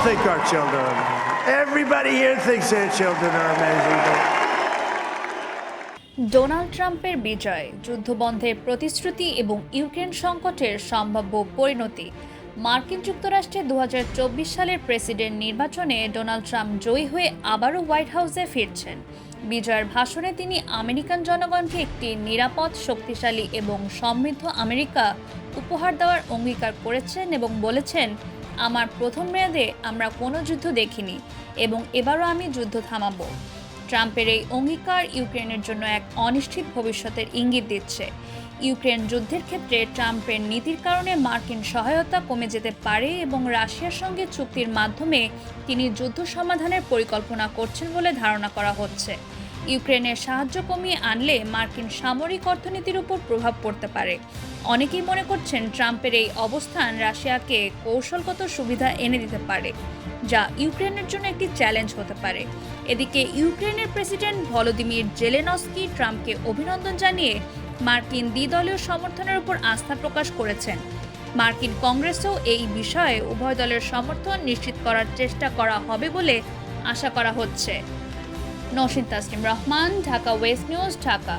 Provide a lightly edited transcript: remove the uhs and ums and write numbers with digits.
think our children are amazing. Everybody here thinks their children are amazing. Donald ট্রাম্পের বিজয়, যুদ্ধবন্ধের প্রতিশ্রুতি এবং Ukraine সংকটের সম্ভাব্য পরিণতি। মার্কিন যুক্তরাষ্ট্রে 2024 সালের প্রেসিডেন্ট নির্বাচনে ডোনাল্ড ট্রাম্প জয়ী হয়ে আবারও হোয়াইট হাউসে ফিরছেন। বিজয়ের ভাষণে তিনি আমেরিকান জনগণকে একটি নিরাপদ, শক্তিশালী এবং সমৃদ্ধ আমেরিকা উপহার দেওয়ার অঙ্গীকার করেছেন এবং বলেছেন, আমার প্রথম মেয়াদে আমরা কোনো যুদ্ধ দেখিনি এবং এবারও আমি যুদ্ধ থামাবো। ট্রাম্পের এই অঙ্গীকার ইউক্রেনের জন্য এক অনিশ্চিত ভবিষ্যতের ইঙ্গিত দিচ্ছে। ইউক্রেন যুদ্ধের ক্ষেত্রে ট্রাম্পের নীতির কারণে মার্কিন সহায়তা কমে যেতে পারে এবং রাশিয়ার সঙ্গে চুক্তির মাধ্যমে তিনি যুদ্ধ সমাধানের পরিকল্পনা করছেন বলে ধারণা করা হচ্ছে। ইউক্রেনের সাহায্য কমিয়ে আনলে মার্কিন সামরিক অর্থনীতির উপর প্রভাব পড়তে পারে। অনেকেই মনে করছেন ট্রাম্পের এই অবস্থান রাশিয়াকে কৌশলগত সুবিধা এনে দিতে পারে, যা ইউক্রেনের জন্য একটি চ্যালেঞ্জ হতে পারে। এদিকে ইউক্রেনের প্রেসিডেন্ট ভলোদিমির জেলেনস্কি ট্রাম্পকে অভিনন্দন জানিয়ে মার্কিন দ্বিদলীয় সমর্থনের উপর আস্থা প্রকাশ করেছেন। মার্কিন কংগ্রেসেও এই বিষয়ে উভয় দলের সমর্থন নিশ্চিত করার চেষ্টা করা হবে বলে আশা করা হচ্ছে। Nowshin Tasnim Rahman, Dhaka West news, Dhaka.